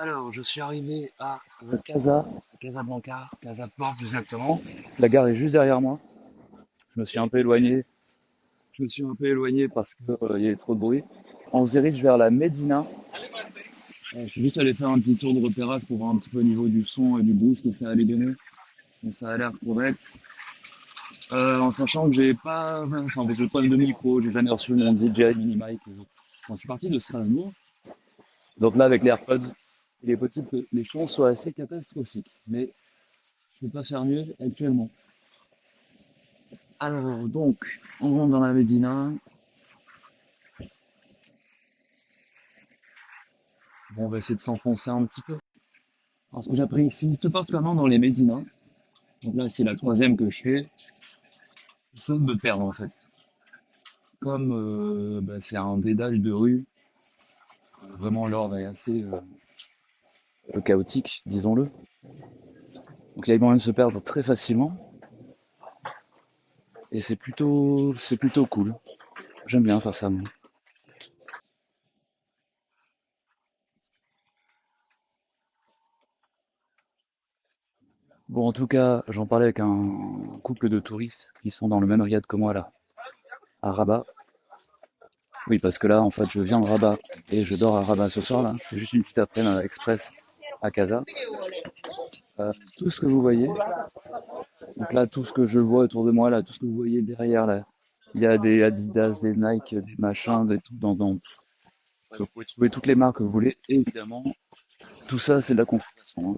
Alors, je suis arrivé à Casablanca, Casaport exactement. La gare est juste derrière moi. Je me suis un peu éloigné. Je me suis un peu éloigné parce qu'il y avait trop de bruit. On se dirige vers la Médina. Je suis juste allé faire un petit tour de repérage pour voir un petit peu au niveau du son et du bruit ce que ça allait donner. Donc, ça a l'air correct. En sachant que j'ai pas, enfin, avec le problème de micro, j'ai jamais reçu mon DJI mini mic. Quand je suis parti de Strasbourg, donc là avec les AirPods, il est possible que les sons soient assez catastrophiques. Mais je peux pas faire mieux actuellement. Alors, donc, on rentre dans la Médina. Bon, on va essayer de s'enfoncer un petit peu. Alors, ce que j'apprécie tout particulièrement dans les Médinas, donc là, c'est la troisième que je fais, c'est de me perdre en fait. Comme c'est un dédale de rue, vraiment l'ordre est assez chaotique, disons-le. Donc il y a moyen de se perdre très facilement. Et c'est plutôt cool. J'aime bien faire ça, moi. Bon, en tout cas, j'en parlais avec un couple de touristes qui sont dans le même riad que moi là, à Rabat. Oui, parce que là, en fait, je viens de Rabat et je dors à Rabat ce soir là. C'est juste une petite après-midi express à Casa. Tout ce que vous voyez, donc là, tout ce que je vois autour de moi là, tout ce que vous voyez derrière là, il y a des Adidas, des Nike, des machins, des tout dans. Vous pouvez trouver toutes les marques que vous voulez, et évidemment, tout ça, c'est de la contrefaçon, hein.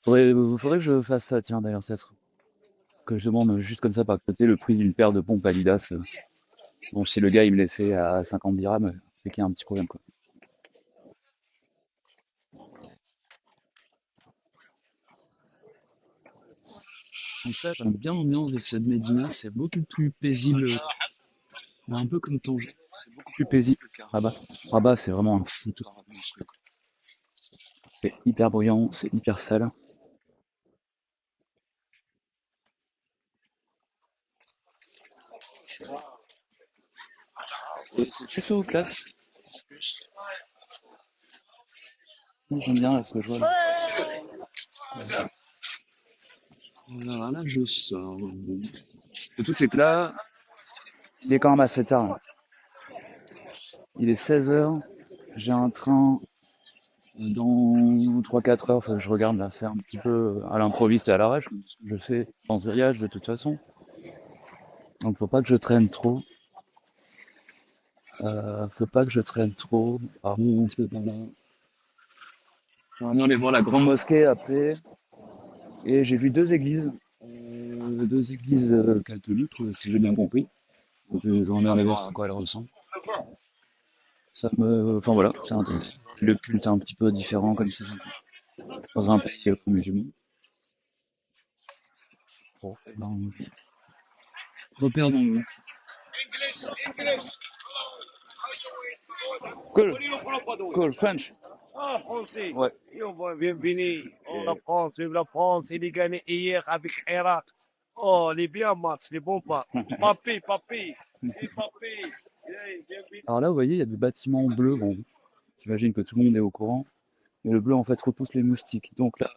Faudrait que je fasse ça, tiens, d'ailleurs, ça serait que je demande juste comme ça par côté le prix d'une paire de pompes Adidas. Bon, si le gars il me les fait à 50 dirhams, c'est qu'il y a un petit problème quoi. En fait, j'aime bien l'ambiance de cette Médina, c'est beaucoup plus paisible, un peu comme Tanger, c'est beaucoup plus paisible qu'à Rabat. Rabat, c'est vraiment un foutoir à monstre. C'est hyper bruyant, c'est hyper sale. Et c'est plutôt classe. Moi, j'aime bien là, ce que je vois là. Alors là, je sors. Le truc, c'est que là, il est quand même assez tard, là. Il est 16 heures. J'ai un train dans 3 4 heures. Faut que je regarde là. C'est un petit peu à l'improviste et à l'arrache, comme ce que je fais dans ce voyage de toute façon. Donc faut pas que je traîne trop. Faut pas que je traîne trop. Un petit peu par là. On va aller voir la grande mosquée après. Et j'ai vu deux églises. Deux églises catholiques, si j'ai bien compris. Donc, j'en ai allé voir à quoi elles ressemblent. Enfin voilà, c'est intéressant. Le culte est un petit peu différent comme c'est dans un pays musulman. Bon, ben, repère dans le. Cool, cool, French. Ah, français. Ouais. Yo, bienvenue. Oh, la Et- France, vive la France. Il est gagné hier avec Herat. Oh, les bien match, les bons pas. Papi, papi. C'est papi. Hey, bienvenue. Alors là, vous voyez, il y a des bâtiments bleus. Bon, j'imagine que tout le monde est au courant. Mais le bleu, en fait, repousse les moustiques. Donc là,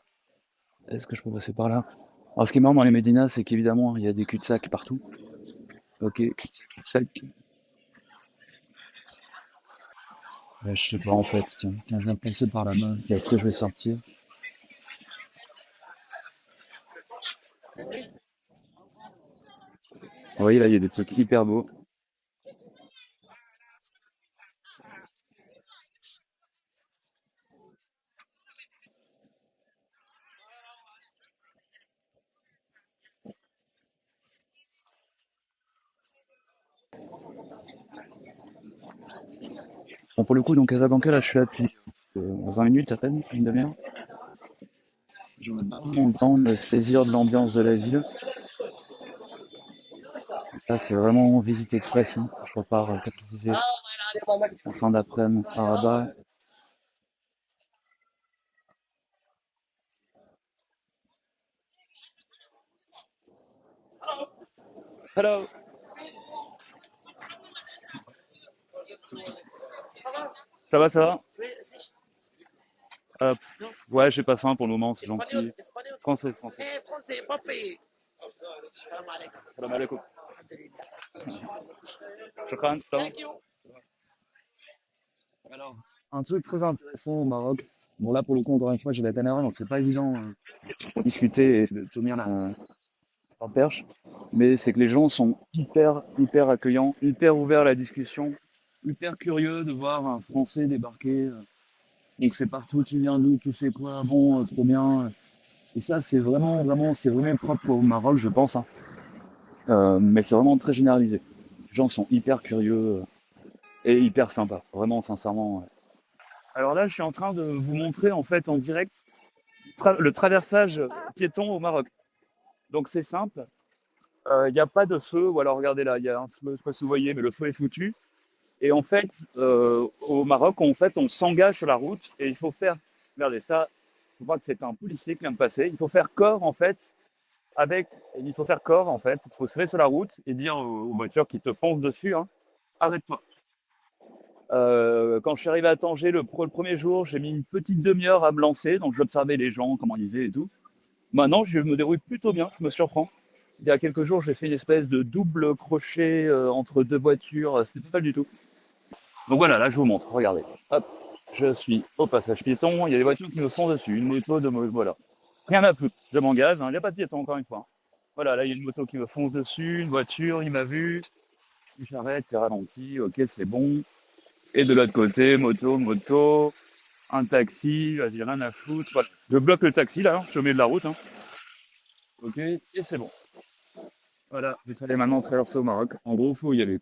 est-ce que je peux passer par là? Alors, ce qui est marrant dans les médinas, c'est qu'évidemment, il y a des cul-de-sac partout. Ok, cul-de-sac, cul-de-sac. Je sais pas, en fait. Tiens, tiens, je viens de passer par là-bas. Est-ce que je vais sortir? Vous voyez, là, il y a des trucs hyper beaux. Bon, pour le coup, donc Casablanca, là, je suis là depuis 20 minutes à peine, une demi-heure. J'aurais pas vraiment le temps de me saisir de l'ambiance de la ville. Là, c'est vraiment visite express, hein. Je repars, comme je disais, en fin d'après-midi à Rabat. Hello. Ça va, ça va? Ouais, j'ai pas faim pour le moment, c'est Espagnol, gentil. espagnol. Français, français. Français, Mbappé. Salam alaikum. Salam alaikum. Alhamdulillah. Shukran, salam. Thank you. Alors, un truc très intéressant au Maroc. Bon, là, pour le coup, encore une fois, j'ai la caméra, donc c'est pas évident de discuter et de tenir la perche. Mais c'est que les gens sont hyper accueillants, hyper ouverts à la discussion, hyper curieux de voir un Français débarquer. Donc, c'est partout, tu viens d'où, tu fais quoi, bon, trop bien. Et ça, c'est vraiment propre au Maroc, je pense, hein. Mais c'est vraiment très généralisé. Les gens sont hyper curieux et hyper sympas, vraiment, sincèrement. Ouais. Alors là, je suis en train de vous montrer en fait en direct le traversage piéton au Maroc. Donc c'est simple, il n'y a pas de feu, ou alors regardez là, il y a un feu, je ne sais pas si vous voyez, mais le feu est foutu. Et en fait, au Maroc, on s'engage sur la route et il faut faire, regardez ça, je crois que c'est un policier qui vient de passer, il faut faire corps en fait avec, il faut faire corps en fait, il faut se mettre sur la route et dire aux voitures qui te poncent dessus, hein, arrête-toi. Quand je suis arrivé à Tanger le premier jour, j'ai mis une petite demi-heure à me lancer, donc j'observais les gens, comment ils disaient et tout. Maintenant, je me débrouille plutôt bien, je me surprends. Il y a quelques jours, j'ai fait une espèce de double crochet entre deux voitures, c'était pas mal du tout. Donc voilà, là je vous montre, regardez. Hop, je suis au passage piéton, il y a des voitures qui me font dessus, une moto, voilà. Rien à foutre, je m'engage, hein, il n'y a pas de piéton encore une fois, hein. Voilà, là il y a une moto qui me fonce dessus, une voiture, il m'a vu, il s'arrête, c'est ralenti, ok c'est bon. Et de l'autre côté, moto, un taxi, vas-y, rien à foutre. Voilà. Je bloque le taxi là, je mets de la route, hein. Ok, et c'est bon. Voilà, il fallait maintenant traverser au Maroc. En gros, faut y aller.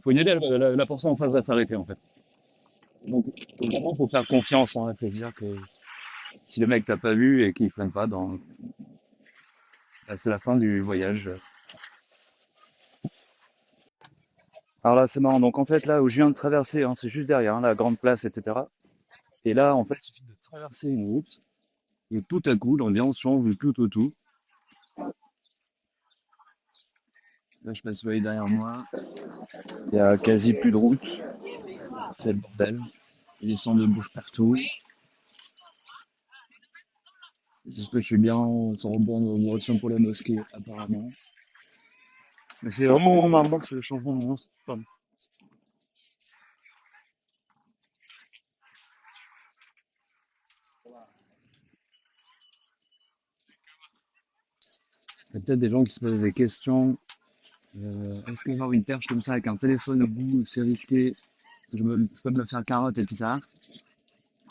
Faut y aller, la personne en face va s'arrêter en fait. Donc, vraiment, il faut faire confiance, hein. Il faut se dire que si le mec t'a pas vu et qu'il freine pas, c'est la fin du voyage. Alors là, c'est marrant. Donc en fait, là où je viens de traverser, hein, c'est juste derrière, hein, la grande place, etc. Et là, en fait, il suffit de traverser une route et tout à coup, l'ambiance change du tout au tout. Là, je passe vous voyez derrière moi. Il y a quasi plus de route. C'est le bordel. Les sons de bouche partout. C'est ce que je suis bien sans rebond en direction pour la mosquée, apparemment. Mais c'est vraiment marrant ce changement de c'est pas mal. Il y a peut-être des gens qui se posent des questions. Est-ce qu'avoir une perche comme ça avec un téléphone au bout, c'est risqué? Je peux me le faire carotte et tout ça.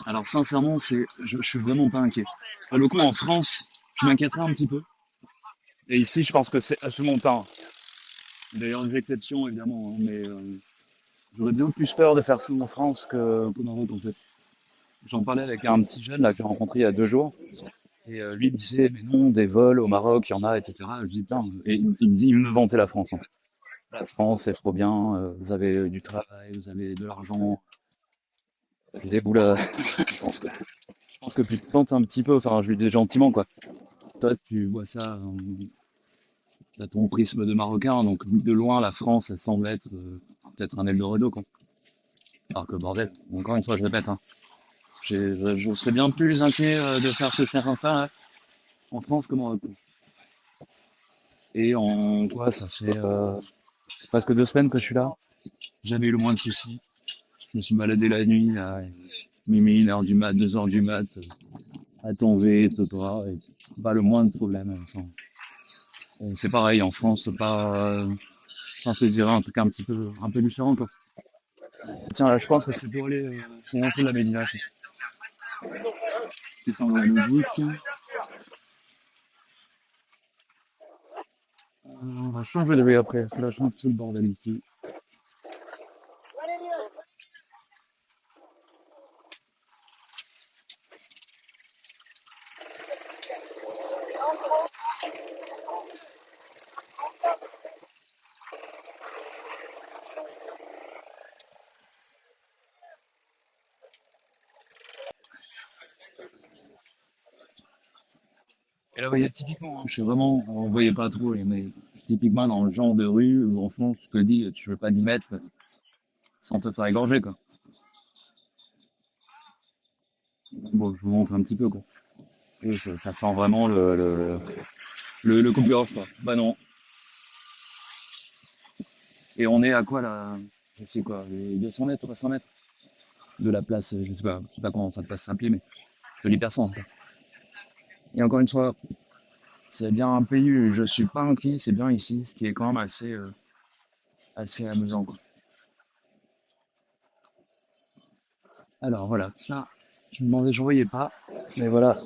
Alors sincèrement, je suis vraiment pas inquiet. Pour le coup, en France, je m'inquiéterais un petit peu. Et ici, je pense que c'est absolument pas. D'ailleurs, des exceptions, évidemment, hein, mais j'aurais bien plus peur de faire ça en France qu'au Maroc, en fait. J'en parlais avec un petit jeune là, que j'ai rencontré il y a 2 jours. Et lui il me disait, mais non, des vols au Maroc, il y en a, etc. Je dis, putain. Et il me dit, il me vantait la France, hein. La France, c'est trop bien, vous avez du travail, vous avez de l'argent. Je disais, boula, je pense que tu te plantes un petit peu. Enfin, je lui disais gentiment, quoi. Toi, tu vois ça, t'as ton prisme de Marocain, donc de loin, la France, elle semble être peut-être un Eldorado, quoi. Alors que bordel, encore une fois, je répète, hein, je serais bien plus inquiet de faire ce que je suis en train de faire là, en France que Maroc. Et en quoi, ça fait presque 2 semaines que je suis là. Jamais eu le moins de soucis. Je me suis baladé la nuit à minuit, 1h du mat, 2h du mat, à tomber, etc. Et pas le moins de problème. Enfin, c'est pareil, en France, c'est pas. Enfin, je te dirais un truc un peu différent, quoi. Tiens, là, je pense que c'est pour aller sur un peu de la Médina. C'est dans le bouc. On va changer de way après, parce que là, je suis un peu le bordel ici. Et là, vous voyez, typiquement, hein, je suis vraiment, on ne voyait pas trop, mais typiquement dans le genre de rue où, en fond, tu te dis, tu veux pas 10 mètres sans te faire égorger, quoi. Bon, je vous montre un petit peu, quoi. Et ça sent vraiment le coupe-gorge, quoi. Bah non. Et on est à quoi, là? Je sais quoi, les 200 mètres, 300 mètres de la place, je sais pas comment ça place s'appeler, mais de l'hypercentre, quoi. Et encore une fois, c'est bien un pays où je suis pas inquiet, c'est bien ici, ce qui est quand même assez amusant, quoi. Alors voilà, ça, je me demandais, je voyais pas, mais voilà.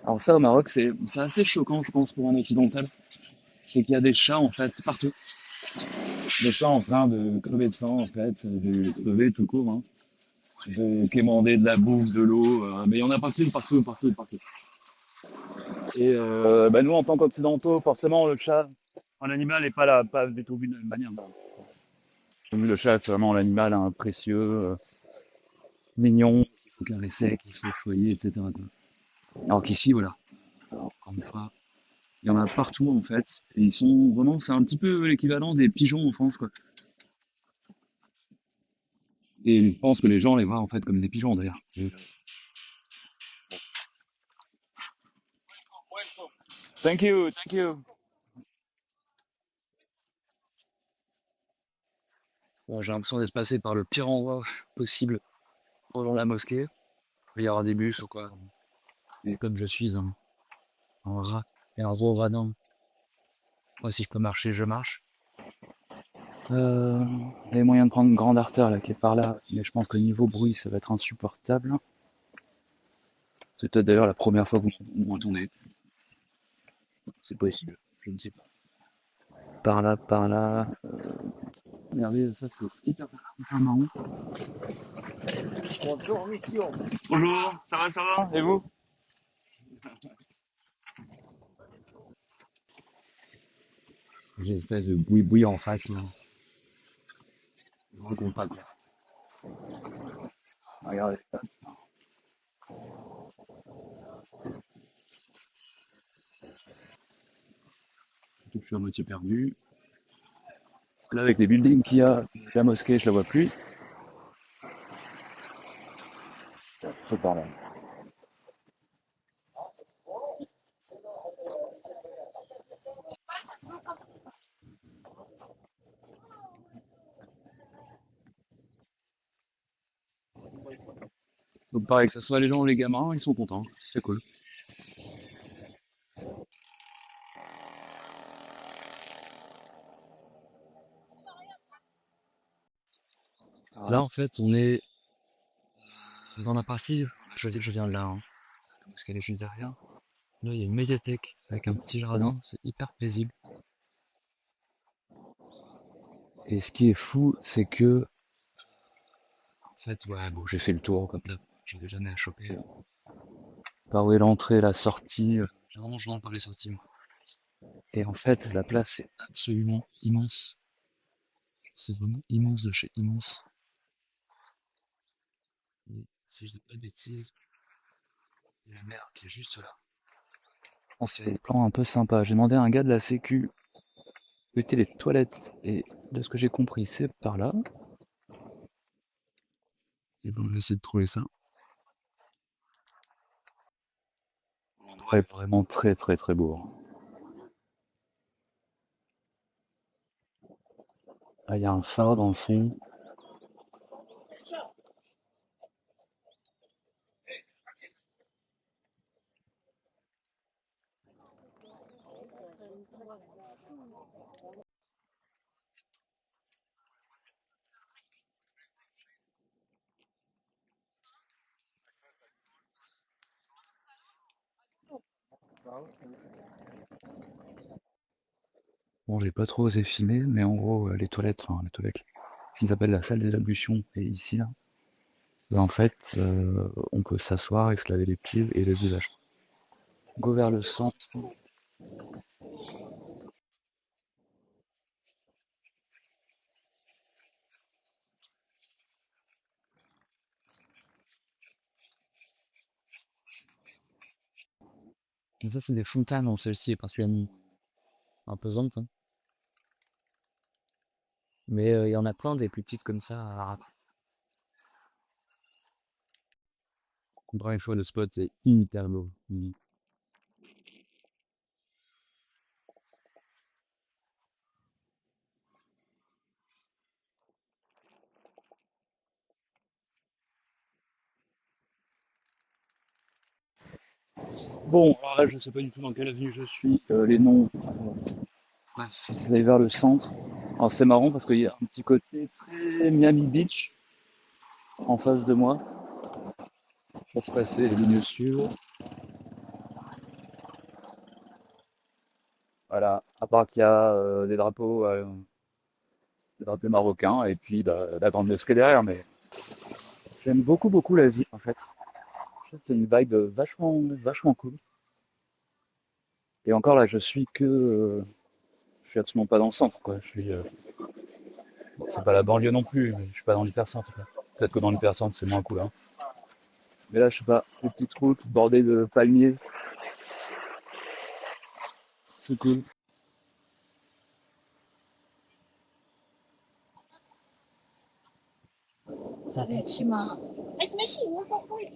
Alors ça, au Maroc, c'est assez choquant, je pense, pour un occidental. C'est qu'il y a des chats, en fait, partout. Des chats en train de crever de faim, en fait, de se lever tout court, hein. De quémander de la bouffe, de l'eau, mais il y en a partout, partout, partout, partout. Et bah, nous, en tant qu'occidentaux, forcément, le chat, un animal n'est pas là, pas du tout vu de la même manière. Le chat, c'est vraiment l'animal hein, précieux, mignon, qu'il faut caresser, qu'il faut choyer, etc., quoi. Alors qu'ici, voilà, encore une fois, il y en a partout en fait. Et ils sont vraiment, c'est un petit peu l'équivalent des pigeons en France, quoi. Et je pense que les gens les voient en fait comme des pigeons d'ailleurs. Thank you, thank you. Bon, j'ai l'impression d'être passé par le pire endroit possible rejoindre la mosquée. Il va y avoir des bus ou quoi. Et comme je suis un rat et un gros radin, moi si je peux marcher, je marche. Les moyens de prendre une grande artère là qui est par là, mais je pense que niveau bruit ça va être insupportable. C'est peut-être d'ailleurs la première fois que vous m'entendez. C'est possible, je ne sais pas. Par là, par là. Regardez, ça c'est hyper marrant. Bonjour, mission. Bonjour, ça va, et vous? J'ai une espèce de boui-boui en face là. Je ne raconte pas quoi. Regardez. Je suis à moitié perdu. Là avec les buildings qu'il y a, la mosquée je la vois plus. C'est par là. Donc pareil, que ce soit les gens ou les gamins, ils sont contents. C'est cool. Là, en fait, on est dans la partie, je viens de là, hein, parce qu'elle est juste derrière. Là, il y a une médiathèque avec un petit jardin, c'est hyper paisible. Et ce qui est fou, c'est que, en fait, ouais, bon, j'ai fait le tour comme là, j'avais jamais à choper. Par où est l'entrée, la sortie. Généralement, je rentre par les sorties, moi. Et en fait, la place est absolument immense. C'est vraiment immense de chez immense. Et si je dis pas de bêtises, il y a la mer qui est juste là. Je pense qu'il y a des plans un peu sympas. J'ai demandé à un gars de la sécu où étaient les toilettes. Et de ce que j'ai compris, c'est par là. Et donc, j'essaie de trouver ça. L'endroit est vraiment très très très beau, hein. Là, il y a un phare dans le fond. Bon, j'ai pas trop osé filmer, mais en gros, les toilettes, ce qu'ils appellent la salle des ablutions, et ici, là, en fait, on peut s'asseoir et se laver les pieds et le visage. Go vers le centre. Et ça, c'est des fontaines, bon, celle-ci est particulièrement imposante, hein. Mais il y en a plein des plus petites comme ça. Encore une fois, le spot, c'est hyper beau. Bon, alors là, je sais pas du tout dans quelle avenue je suis. Les noms, bref, si vous allez vers le centre. Alors c'est marrant parce qu'il y a un petit côté très Miami Beach en face de moi. Pour te passer les lignes suivantes. Voilà, à part qu'il y a des drapeaux marocains et puis bah, la grande mosquée derrière, mais j'aime beaucoup la ville en fait. C'est une vibe vachement cool. Et encore là, je suis absolument pas dans le centre, quoi. Bon, c'est pas la banlieue non plus, mais je suis pas dans l'hypercentre, quoi. Peut-être que dans l'hypercentre, c'est moins cool, hein. Mais là, je sais pas, les petites routes bordées de palmiers, c'est cool. 早点去吗？哎，没事，我不会。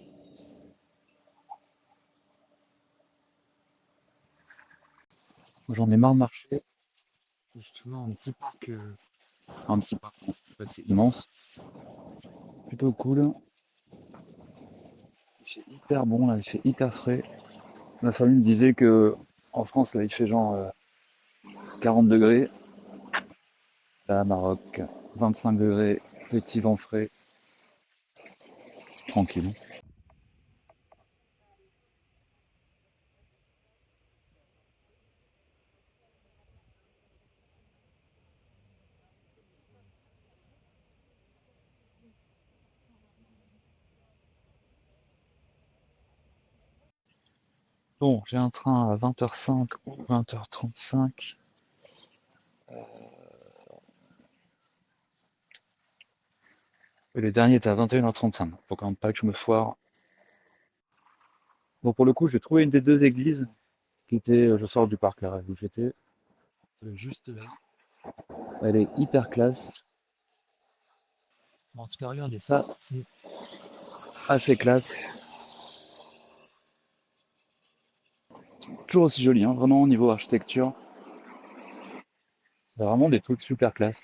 Moi, j'en ai marre de marcher. Justement, un petit parc, en fait, c'est immense, plutôt cool. Il fait hyper bon là, il fait hyper frais. Ma famille me disait que en France, là, il fait genre 40 degrés. Là, à Maroc, 25 degrés, petit vent frais, tranquille. Bon, j'ai un train à 20h05 ou 20h35. Et le dernier était à 21h35. Faut quand même pas que je me foire. Bon, pour le coup, j'ai trouvé une des deux églises qui était, je sors du parc là, où j'étais. Elle est juste là. Elle est hyper classe. Bon, en tout cas, regardez ça, c'est assez classe. Toujours aussi joli, hein, vraiment au niveau architecture. Il y a vraiment des trucs super classe.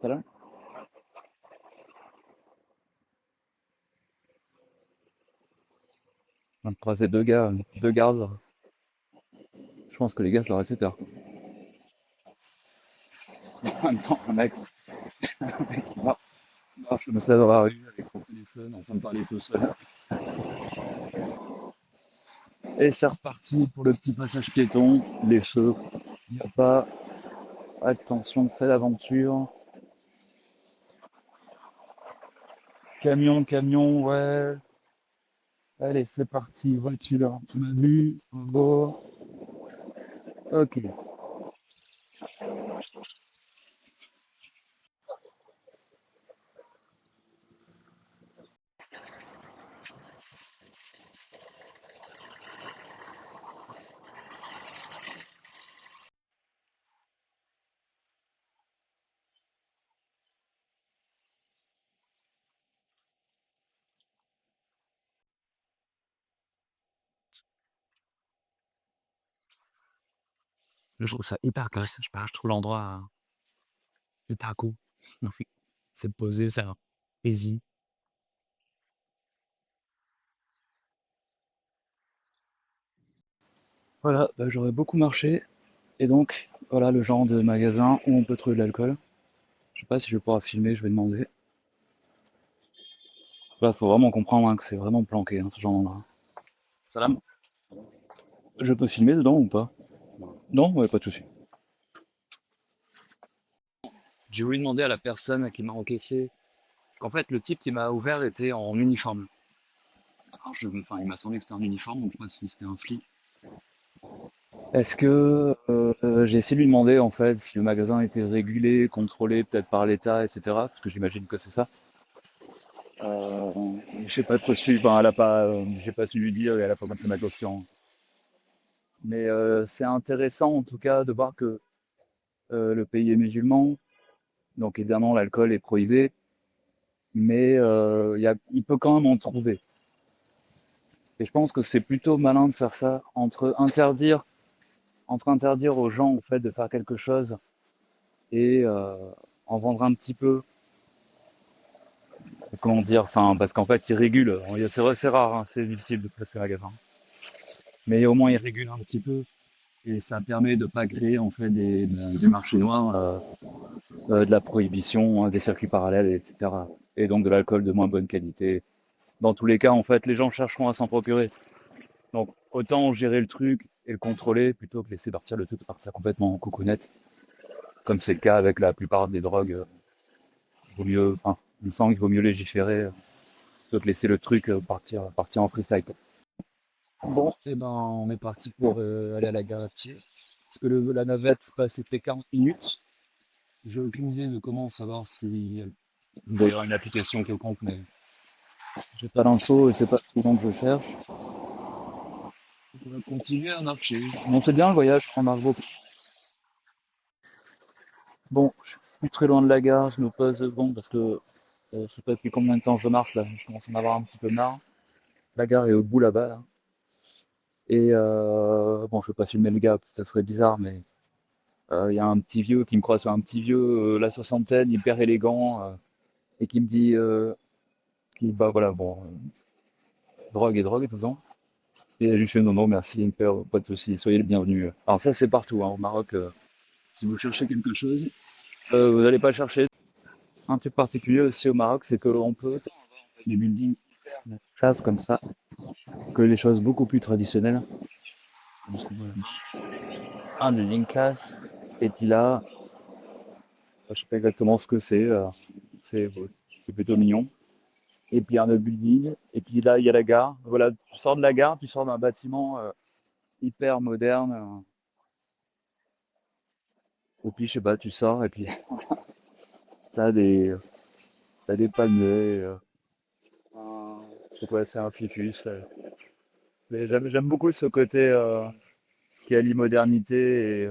T'as là? On vient de croiser deux gardes. Je pense que les gars, ça leur a fait peur. En même temps, un mec qui marche comme ça dans la rue avec son téléphone en train de parler tout seul. Et c'est reparti pour le petit passage piéton. Les feux, il n'y a pas. Attention, c'est l'aventure. Camion, ouais. Allez, c'est parti, voiture. Tu m'as vu? Beau. Ok. Je trouve ça hyper classe. Je sais pas, je trouve l'endroit hyper cool. C'est posé, ça. Easy. Voilà, bah, j'aurais beaucoup marché. Et donc, voilà le genre de magasin où on peut trouver de l'alcool. Je sais pas si je vais pouvoir filmer, je vais demander. Là, faut vraiment comprendre hein, que c'est vraiment planqué, hein, ce genre d'endroit. Salam. Je peux filmer dedans ou pas? Non? Ouais, pas de souci. J'ai voulu demander à la personne qui m'a encaissé. Parce qu'en fait, le type qui m'a ouvert était en uniforme. Alors, enfin, il m'a semblé que c'était un uniforme, donc je sais pas si c'était un flic. Est-ce que j'ai essayé de lui demander en fait si le magasin était régulé, contrôlé peut-être par l'État, etc. Parce que j'imagine que c'est ça. Je sais pas trop su, enfin, elle a pas, j'ai pas su lui dire et elle a pas compris ma question. Mais c'est intéressant en tout cas de voir que le pays est musulman, donc évidemment l'alcool est prohibé, mais il peut quand même en trouver. Et je pense que c'est plutôt malin de faire ça entre interdire aux gens en fait de faire quelque chose et en vendre un petit peu. Comment dire, enfin, parce qu'en fait, ils régulent. C'est vrai, c'est rare, hein, c'est difficile de passer magasin. Mais au moins, ils régulent un petit peu. Et ça permet de pas créer en fait des marchés noirs, de la prohibition, hein, des circuits parallèles, etc. Et donc de l'alcool de moins bonne qualité. Dans tous les cas, en fait, les gens chercheront à s'en procurer. Donc autant gérer le truc et le contrôler plutôt que laisser partir le truc partir complètement en coucounette, comme c'est le cas avec la plupart des drogues. Vaut mieux, enfin, il me semble qu'il vaut mieux légiférer plutôt que laisser le truc partir en freestyle, quoi. Bon, et ben on est parti pour aller à la gare à pied. Parce que la navette, bah, c'était 40 minutes. J'ai aucune idée de comment savoir si il doit y avoir une application quelconque, mais j'ai pas l'info et c'est pas tout le temps que je cherche. Donc on va continuer à marcher. Bon, c'est bien le voyage, on marche beaucoup. Bon, je suis plus très loin de la gare, je me pose bon parce que je sais pas depuis combien de temps je marche là, je commence à en avoir un petit peu marre. La gare est au bout là-bas là. Et bon, je vais pas filmer le gars parce que ça serait bizarre, mais il y a un petit vieux qui me croise sur un petit vieux, la soixantaine, hyper élégant, et qui me dit, bah voilà, bon, drogue et drogue tout le temps. Et je lui fais non, non, merci, il me fait pas de soucis, soyez le bienvenu. Alors ça, c'est partout, hein, au Maroc, si vous cherchez quelque chose, vous n'allez pas chercher. Un truc particulier aussi au Maroc, c'est que l'on peut avoir des buildings hyper chasse comme ça, que les choses beaucoup plus traditionnelles. Un building classe, et puis là, je sais pas exactement ce que c'est, bon, c'est plutôt mignon. Et puis un autre building, et puis là, il y a la gare. Voilà, tu sors de la gare, tu sors d'un bâtiment hyper moderne. Et puis, je sais pas, tu sors, et puis t'as des, t'as des palmiers. Je sais pas, c'est un ficus. Mais j'aime beaucoup ce côté qui allie modernité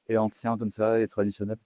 et ancien comme ça, et traditionnel.